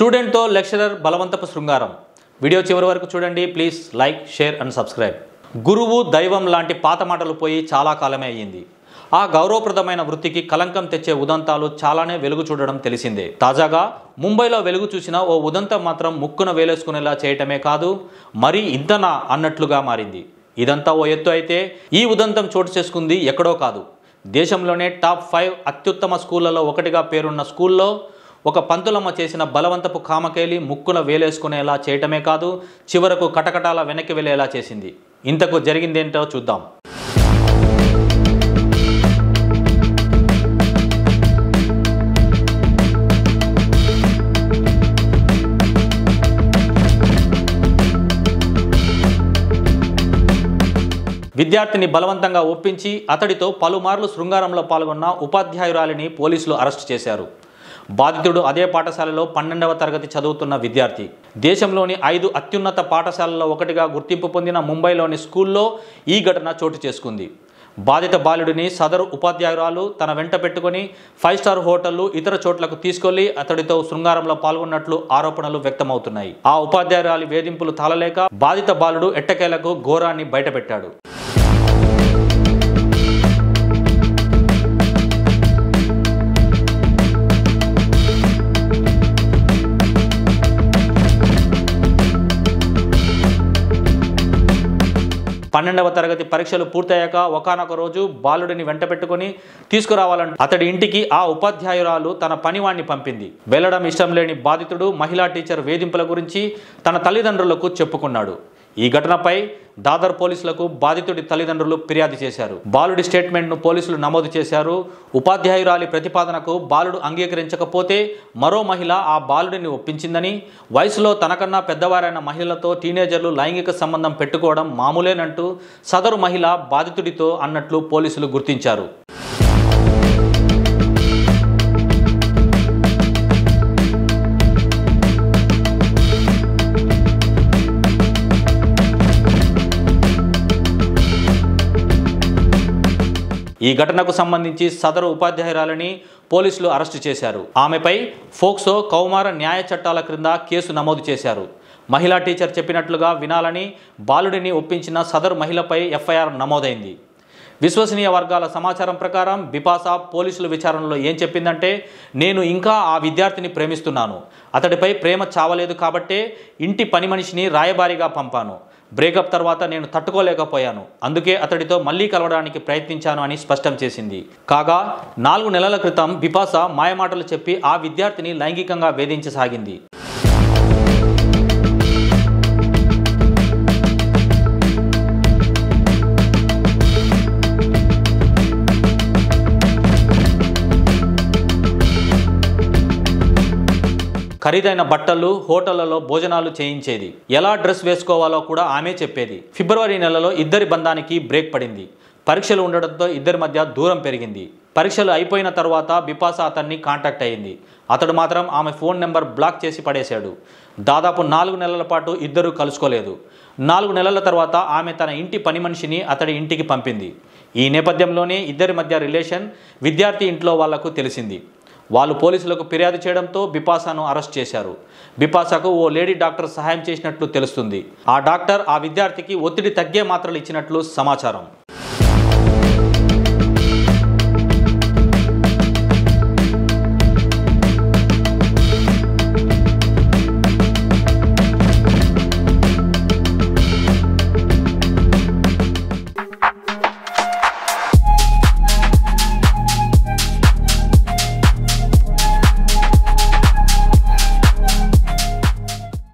స్టూడెంట్తో lecturer బలవంతపు శృంగారం. Video చివరి వరకు చూడండి. Please like, share and subscribe. గురువు దైవం లాంటి పాత మాటలు పోయి చాలా కాలమే అయ్యింది. ఆ గౌరవప్రదమైన వృత్తికి కలంకం తెచ్చే ఉదంతాలు చాలానే వెలుగు చూడడం తెలిసిందే. తాజాగా ముంబైలో వెలుగు చూసిన ఓ ఉదంతం మాత్రం ముక్కున వేలేసుకునేలా చేయటమే కాదు, మరీ ఇంతనా అన్నట్లుగా మారింది. ఇదంతా ఓ ఎత్తు అయితే, ఈ ఉదంతం చోటు చేసుకుంది ఎక్కడో కాదు, దేశంలోనే టాప్ 5 అత్యుత్తమ స్కూళ్లలో ఒకటిగా పేరున్న స్కూల్లో ఒక పంతులమ్మ చేసిన బలవంతపు కామకేలి ముక్కున వేలేసుకునేలా చేయటమే కాదు, చివరకు కటకటాల వెనక్కి వెళ్ళేలా చేసింది. ఇంతకు జరిగిందేంటో చూద్దాం. విద్యార్థిని బలవంతంగా ఒప్పించి అతడితో పలుమార్లు శృంగారంలో పాల్గొన్న ఉపాధ్యాయురాలిని పోలీసులు అరెస్టు చేశారు. బాధితుడు అదే పాఠశాలలో 12వ తరగతి చదువుతున్న విద్యార్థి. దేశంలోని 5 అత్యున్నత పాఠశాలల్లో ఒకటిగా గుర్తింపు పొందిన ముంబైలోని స్కూల్లో ఈ ఘటన చోటు చేసుకుంది. బాధిత బాలుడిని సదరు ఉపాధ్యాయురాలు తన వెంట పెట్టుకుని 5 స్టార్ హోటళ్లు, ఇతర చోట్లకు తీసుకెళ్లి అతడితో శృంగారంలో పాల్గొన్నట్లు ఆరోపణలు వ్యక్తమవుతున్నాయి. ఆ ఉపాధ్యాయురాలి వేధింపులు తాళలేక బాధిత బాలుడు ఎట్టకేలకు ఘోరాన్ని బయటపెట్టాడు. పన్నెండవ తరగతి పరీక్షలు పూర్తయ్యాక ఒకానొక రోజు బాలుడిని వెంట పెట్టుకుని తీసుకురావాలంటూ అతడి ఇంటికి ఆ ఉపాధ్యాయురాలు తన పనివాణ్ణి పంపింది. వెళ్లడం ఇష్టం లేని బాధితుడు మహిళా టీచర్ వేధింపుల గురించి తన తల్లిదండ్రులకు చెప్పుకున్నాడు. ఈ ఘటనపై దాదర్ పోలీసులకు బాధితుడి తల్లిదండ్రులు ఫిర్యాదు చేశారు. బాలుడి స్టేట్మెంట్ను పోలీసులు నమోదు చేశారు. ఉపాధ్యాయురాలి ప్రతిపాదనకు బాలుడు అంగీకరించకపోతే మరో మహిళ ఆ బాలుడిని ఒప్పించిందని, వయసులో తనకన్నా పెద్దవారైన మహిళలతో టీనేజర్లు లైంగిక సంబంధం పెట్టుకోవడం మామూలేనంటూ సదరు మహిళ బాధితుడితో అన్నట్లు పోలీసులు గుర్తించారు. ఈ ఘటనకు సంబంధించి సదరు ఉపాధ్యాయురాలని పోలీసులు అరెస్టు చేశారు. ఆమెపై ఫోక్సో, కౌమార న్యాయ చట్టాల క్రింద కేసు నమోదు చేశారు. మహిళా టీచర్ చెప్పినట్లుగా వినాలని బాలుడిని ఒప్పించిన సదరు మహిళపై ఎఫ్ఐఆర్ నమోదైంది. విశ్వసనీయ వర్గాల సమాచారం ప్రకారం బిపాసా పోలీసుల విచారణలో ఏం చెప్పిందంటే, నేను ఇంకా ఆ విద్యార్థిని ప్రేమిస్తున్నాను. అతడిపై ప్రేమ చావలేదు కాబట్టే ఇంటి పని మనిషిని రాయబారిగా పంపాను. బ్రేకప్ తర్వాత నేను తట్టుకోలేకపోయాను. అందుకే అతడితో మళ్లీ కలవడానికి ప్రయత్నించాను అని స్పష్టం చేసింది. కాగా 4 నెలల క్రితం బిపాసా మాయమాటలు చెప్పి ఆ విద్యార్థిని లైంగికంగా వేధించసాగింది. ఖరీదైన బట్టలు, హోటళ్లలో భోజనాలు చేయించేది. ఎలా డ్రెస్ వేసుకోవాలో కూడా ఆమె చెప్పేది. ఫిబ్రవరి నెలలో ఇద్దరి బంధానికి బ్రేక్ పడింది. పరీక్షలు ఉండడంతో ఇద్దరి మధ్య దూరం పెరిగింది. పరీక్షలు అయిపోయిన తర్వాత బిపాసా అతన్ని కాంటాక్ట్ అయ్యింది. అతడు మాత్రం ఆమె ఫోన్ నెంబర్ బ్లాక్ చేసి పడేశాడు. దాదాపు 4 నెలల పాటు ఇద్దరు కలుసుకోలేదు. 4 నెలల తర్వాత ఆమె తన ఇంటి పని మనిషిని అతడి ఇంటికి పంపింది. ఈ నేపథ్యంలోనే ఇద్దరి మధ్య రిలేషన్ విద్యార్థి ఇంట్లో వాళ్లకు తెలిసింది. వాళ్ళు పోలీసులకు ఫిర్యాదు చేయడంతో బిపాసాను అరెస్ట్ చేశారు. బిపాసాకు ఓ లేడీ డాక్టర్ సహాయం చేసినట్లు తెలుస్తుంది. ఆ డాక్టర్ ఆ విద్యార్థికి ఒత్తిడి తగ్గే మాత్రలు ఇచ్చినట్లు సమాచారం.